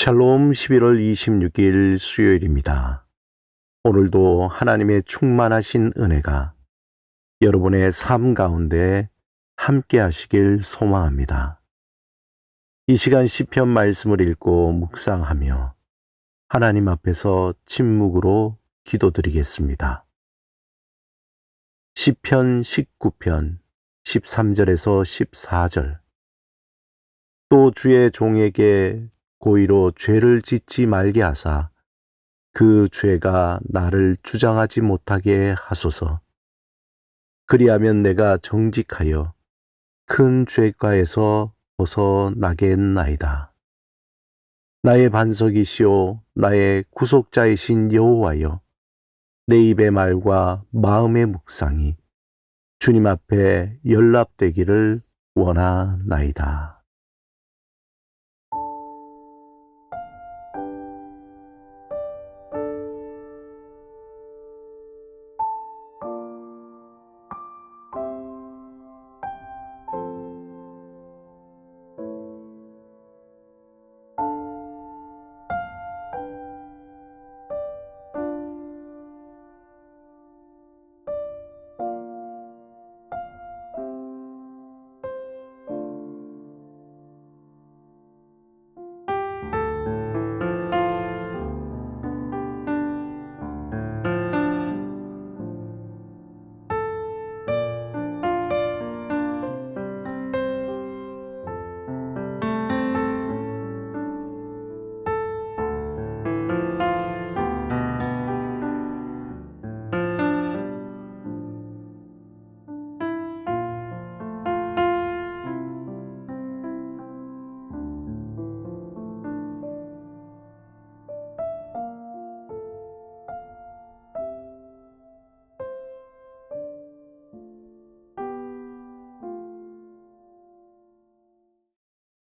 샬롬 11월 26일 수요일입니다. 오늘도 하나님의 충만하신 은혜가 여러분의 삶 가운데 함께 하시길 소망합니다. 이 시간 시편 말씀을 읽고 묵상하며 하나님 앞에서 침묵으로 기도드리겠습니다. 시편 19편 13절에서 14절. 또 주의 종에게 고의로 죄를 짓지 말게 하사 그 죄가 나를 주장하지 못하게 하소서. 그리하면 내가 정직하여 큰 죄가에서 벗어나겠나이다. 나의 반석이시오 나의 구속자이신 여호와여, 내 입의 말과 마음의 묵상이 주님 앞에 연락되기를 원하나이다.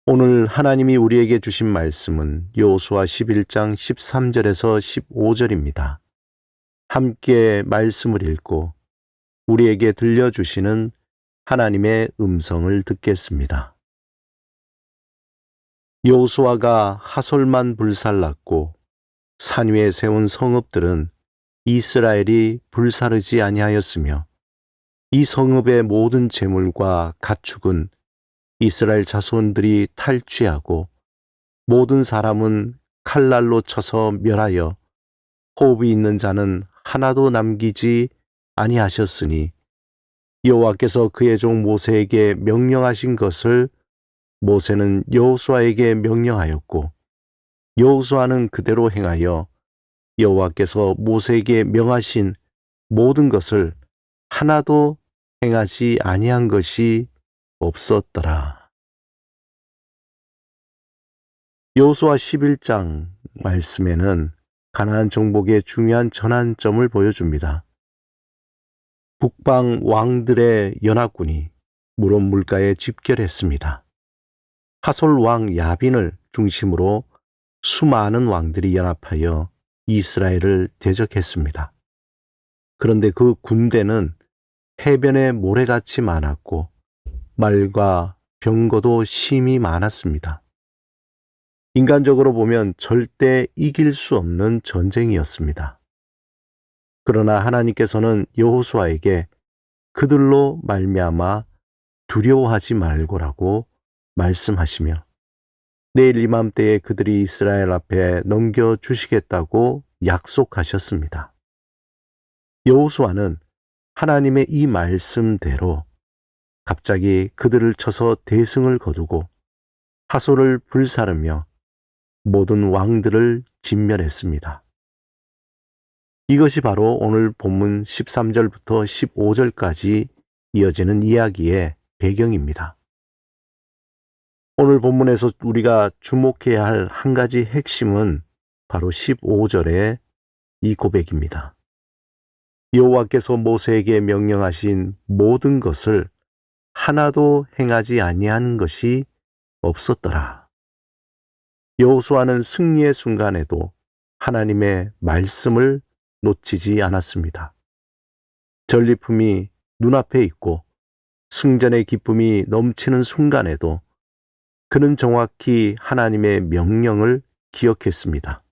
오늘 하나님이 우리에게 주신 말씀은 여호수아 11장 13절에서 15절입니다. 함께 말씀을 읽고 우리에게 들려주시는 하나님의 음성을 듣겠습니다. 여호수아가 하솔만 불살랐고 산 위에 세운 성읍들은 이스라엘이 불사르지 아니하였으며 이 성읍의 모든 재물과 가축은 이스라엘 자손들이 탈취하고 모든 사람은 칼날로 쳐서 멸하여 호흡이 있는 자는 하나도 남기지 아니하셨으니 여호와께서 그의 종 모세에게 명령하신 것을 모세는 여호수아에게 명령하였고 여호수아는 그대로 행하여 여호와께서 모세에게 명하신 모든 것을 하나도 행하지 아니한 것이 없었더라. 여호수아 11장 말씀에는 가나안 정복의 중요한 전환점을 보여줍니다. 북방 왕들의 연합군이 물온 물가에 집결했습니다. 하솔 왕 야빈을 중심으로 수많은 왕들이 연합하여 이스라엘을 대적했습니다. 그런데 그 군대는 해변에 모래같이 많았고 말과 병거도 심히 많았습니다. 인간적으로 보면 절대 이길 수 없는 전쟁이었습니다. 그러나 하나님께서는 여호수아에게 그들로 말미암아 두려워하지 말고라고 말씀하시며 내일 이맘때에 그들이 이스라엘 앞에 넘겨주시겠다고 약속하셨습니다. 여호수아는 하나님의 이 말씀대로 갑자기 그들을 쳐서 대승을 거두고 하솔을 불사르며 모든 왕들을 진멸했습니다. 이것이 바로 오늘 본문 13절부터 15절까지 이어지는 이야기의 배경입니다. 오늘 본문에서 우리가 주목해야 할 한 가지 핵심은 바로 15절의 이 고백입니다. 여호와께서 모세에게 명령하신 모든 것을 하나도 행하지 아니한 것이 없었더라. 여호수아는 승리의 순간에도 하나님의 말씀을 놓치지 않았습니다. 전리품이 눈앞에 있고 승전의 기쁨이 넘치는 순간에도 그는 정확히 하나님의 명령을 기억했습니다.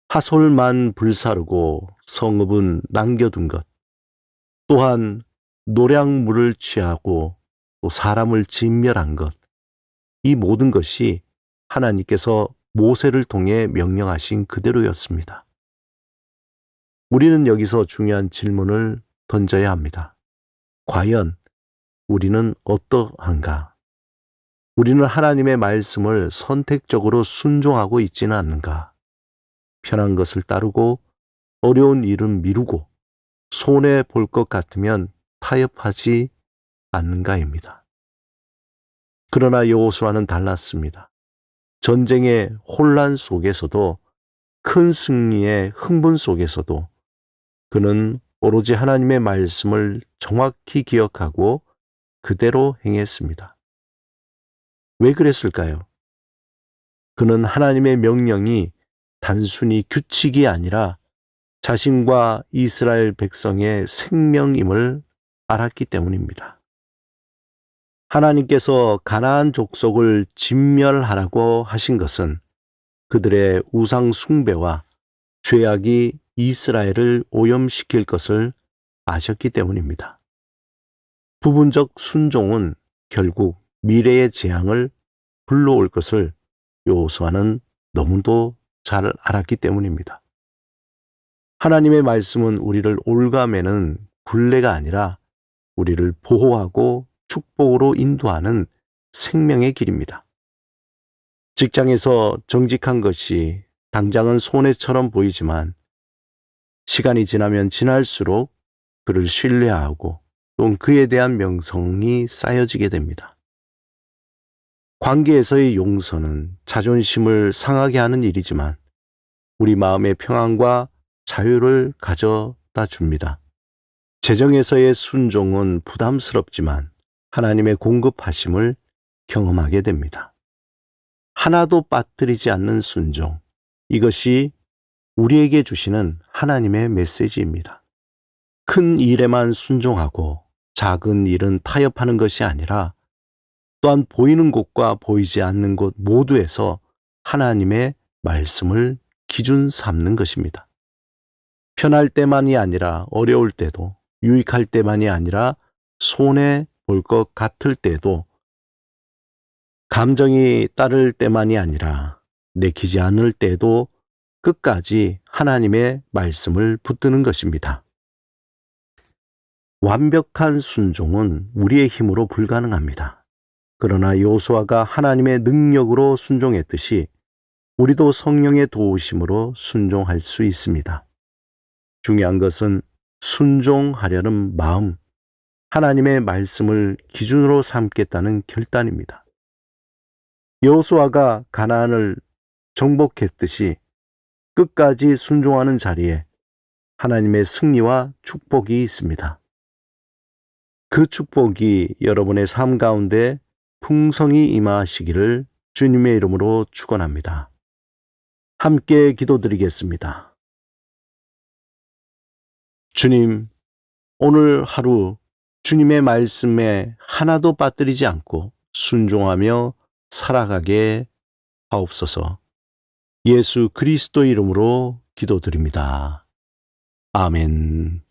하솔만 불사르고 성읍은 남겨둔 것, 또한 노량물을 취하고 또 사람을 진멸한 것, 이 모든 것이 하나님께서 모세를 통해 명령하신 그대로였습니다. 우리는 여기서 중요한 질문을 던져야 합니다. 과연 우리는 어떠한가? 우리는 하나님의 말씀을 선택적으로 순종하고 있지는 않는가? 편한 것을 따르고 어려운 일은 미루고 손해 볼 것 같으면 타협하지 않는가입니다. 그러나 여호수아는 달랐습니다. 전쟁의 혼란 속에서도 큰 승리의 흥분 속에서도 그는 오로지 하나님의 말씀을 정확히 기억하고 그대로 행했습니다. 왜 그랬을까요? 그는 하나님의 명령이 단순히 규칙이 아니라 자신과 이스라엘 백성의 생명임을 알았기 때문입니다. 하나님께서 가나안 족속을 진멸하라고 하신 것은 그들의 우상 숭배와 죄악이 이스라엘을 오염시킬 것을 아셨기 때문입니다. 부분적 순종은 결국 미래의 재앙을 불러올 것을 여호수아는 너무도 잘 알았기 때문입니다. 하나님의 말씀은 우리를 올가매는 굴레가 아니라 우리를 보호하고 축복으로 인도하는 생명의 길입니다. 직장에서 정직한 것이 당장은 손해처럼 보이지만 시간이 지나면 지날수록 그를 신뢰하고 또 그에 대한 명성이 쌓여지게 됩니다. 관계에서의 용서는 자존심을 상하게 하는 일이지만 우리 마음의 평안과 자유를 가져다 줍니다. 재정에서의 순종은 부담스럽지만 하나님의 공급하심을 경험하게 됩니다. 하나도 빠뜨리지 않는 순종, 이것이 우리에게 주시는 하나님의 메시지입니다. 큰 일에만 순종하고 작은 일은 타협하는 것이 아니라 또한 보이는 곳과 보이지 않는 곳 모두에서 하나님의 말씀을 기준 삼는 것입니다. 편할 때만이 아니라 어려울 때도, 유익할 때만이 아니라 손해 볼 것 같을 때도, 감정이 따를 때만이 아니라 내키지 않을 때도 끝까지 하나님의 말씀을 붙드는 것입니다. 완벽한 순종은 우리의 힘으로 불가능합니다. 그러나 여호수아가 하나님의 능력으로 순종했듯이 우리도 성령의 도우심으로 순종할 수 있습니다. 중요한 것은 순종하려는 마음, 하나님의 말씀을 기준으로 삼겠다는 결단입니다. 여호수아가 가나안을 정복했듯이 끝까지 순종하는 자리에 하나님의 승리와 축복이 있습니다. 그 축복이 여러분의 삶 가운데 풍성히 임하시기를 주님의 이름으로 축원합니다. 함께 기도드리겠습니다. 주님, 오늘 하루 주님의 말씀에 하나도 빠뜨리지 않고 순종하며 살아가게 하옵소서. 예수 그리스도 이름으로 기도드립니다. 아멘.